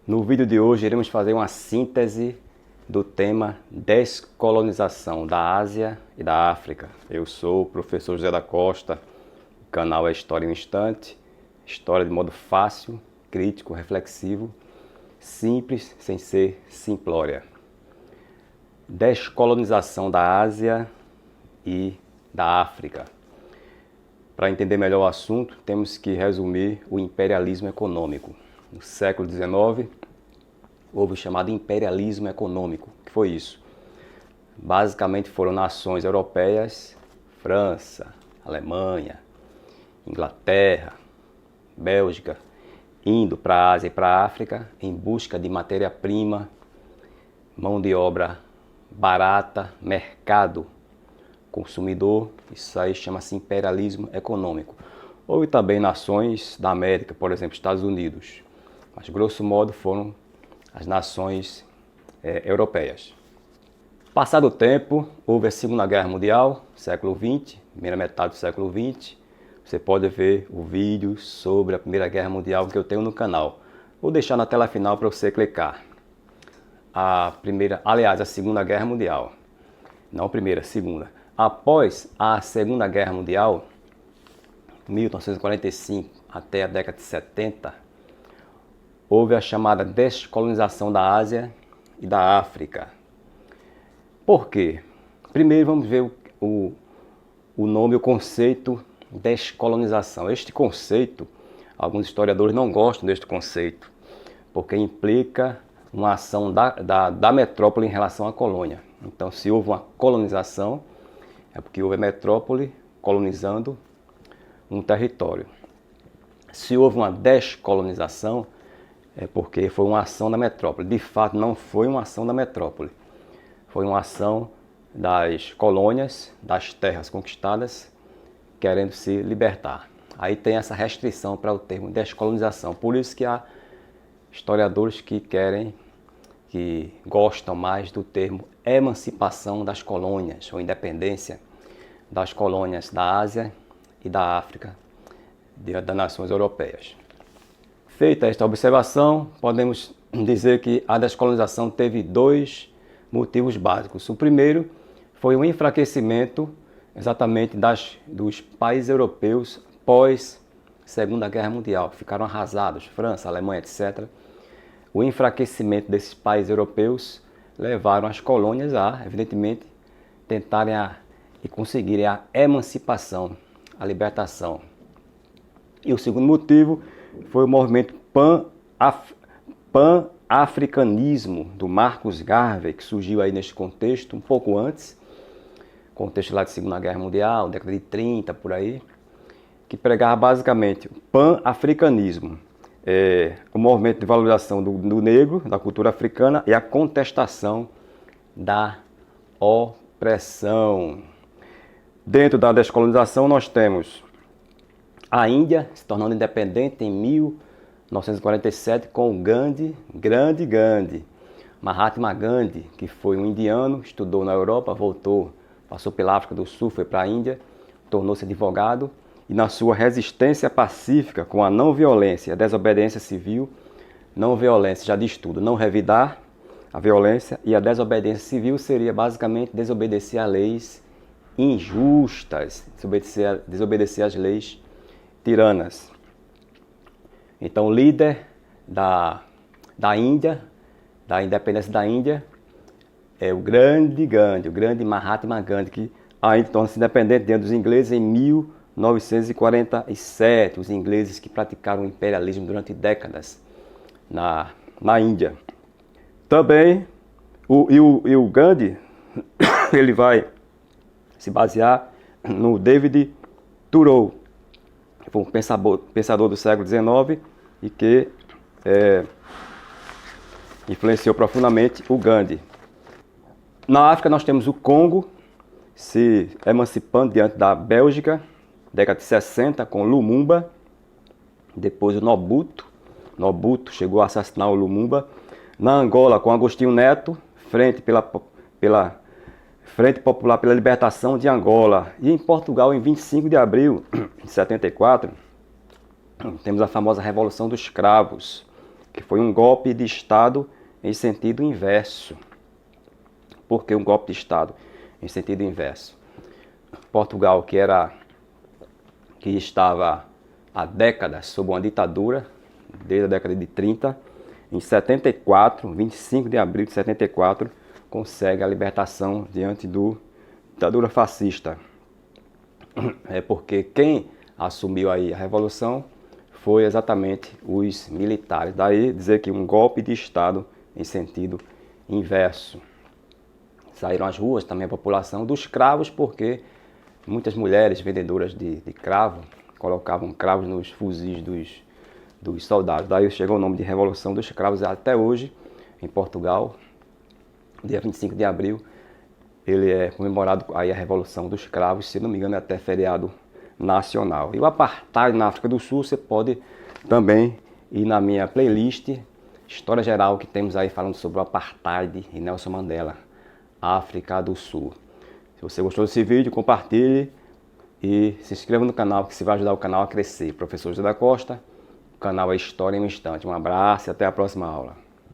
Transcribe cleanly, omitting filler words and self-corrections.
No vídeo de hoje iremos fazer uma síntese do tema descolonização da Ásia e da África. Eu sou o professor José da Costa, o canal é História em um Instante, história de modo fácil, crítico, reflexivo, simples sem ser simplória. Descolonização da Ásia e da África. Para entender melhor o assunto, temos que resumir o imperialismo econômico. No século XIX, houve o chamado imperialismo econômico. O que foi isso? Basicamente foram nações europeias, França, Alemanha, Inglaterra, Bélgica, indo para a Ásia e para a África em busca de matéria-prima, mão de obra barata, mercado consumidor. Isso aí chama-se imperialismo econômico. Houve também nações da América, por exemplo, Estados Unidos. Mas, grosso modo, foram as nações europeias. Passado o tempo, houve a Segunda Guerra Mundial, século XX, primeira metade do século XX. Você pode ver o vídeo sobre a Primeira Guerra Mundial que eu tenho no canal. Vou deixar na tela final para você clicar. A Segunda Guerra Mundial. Não a primeira, a segunda. Após a Segunda Guerra Mundial, 1945 até a década de 70, houve a chamada descolonização da Ásia e da África. Por quê? Primeiro vamos ver o nome, o conceito descolonização. Este conceito, alguns historiadores não gostam deste conceito, porque implica uma ação da metrópole em relação à colônia. Então, se houve uma colonização, é porque houve a metrópole colonizando um território. Se houve uma descolonização, é porque foi uma ação da metrópole. De fato, não foi uma ação da metrópole. Foi uma ação das colônias, das terras conquistadas, querendo se libertar. Aí tem essa restrição para o termo descolonização. Por isso que há historiadores que gostam mais do termo emancipação das colônias, ou independência das colônias da Ásia e da África, das nações europeias. Feita esta observação, podemos dizer que a descolonização teve dois motivos básicos. O primeiro foi o enfraquecimento exatamente dos países europeus pós Segunda Guerra Mundial, que ficaram arrasados, França, Alemanha, etc. O enfraquecimento desses países europeus levaram as colônias a, evidentemente, tentarem e conseguirem a emancipação, a libertação. E o segundo motivo foi o movimento pan-africanismo do Marcus Garvey, que surgiu aí neste contexto, um pouco antes, contexto lá de Segunda Guerra Mundial, década de 30, por aí, que pregava basicamente o pan-africanismo, o movimento de valorização do negro, da cultura africana, e a contestação da opressão. Dentro da descolonização nós temos a Índia se tornando independente em 1947 com o grande Gandhi, Mahatma Gandhi, que foi um indiano, estudou na Europa, voltou, passou pela África do Sul, foi para a Índia, tornou-se advogado e na sua resistência pacífica com a não violência e a desobediência civil, não violência já diz tudo, não revidar a violência, e a desobediência civil seria basicamente desobedecer a leis injustas, desobedecer às leis tiranas. Então, o líder da Índia, da independência da Índia, é o grande Gandhi, o grande Mahatma Gandhi, que ainda torna-se independente diante dos ingleses em 1947, os ingleses que praticaram o imperialismo durante décadas na Índia. Também, o Gandhi, ele vai se basear no David Thoreau, que foi um pensador do século XIX e que influenciou profundamente o Gandhi. Na África nós temos o Congo se emancipando diante da Bélgica, década de 60, com Lumumba. Depois o Mobutu chegou a assassinar o Lumumba. Na Angola, com Agostinho Neto, Frente Popular pela Libertação de Angola. E em Portugal, em 25 de abril de 74, temos a famosa Revolução dos Cravos. que foi um golpe de Estado em sentido inverso. Por que um golpe de Estado em sentido inverso? Portugal, que estava há décadas sob uma ditadura, desde a década de 30, em 74, 25 de abril de 74, consegue a libertação diante da ditadura fascista. É porque quem assumiu aí a revolução foi exatamente os militares. Daí dizer que um golpe de Estado em sentido inverso. Saíram às ruas também a população dos cravos, porque muitas mulheres vendedoras de cravo colocavam cravos nos fuzis dos soldados. Daí chegou o nome de Revolução dos Cravos. Até hoje, em Portugal, dia 25 de abril, ele é comemorado aí a Revolução dos Cravos, se não me engano é até feriado nacional. E o apartheid na África do Sul, você pode também ir na minha playlist História Geral, que temos aí falando sobre o apartheid e Nelson Mandela, África do Sul. Se você gostou desse vídeo, compartilhe e se inscreva no canal, que você vai ajudar o canal a crescer. Professor José da Costa, o canal é História em um Instante. Um abraço e até a próxima aula.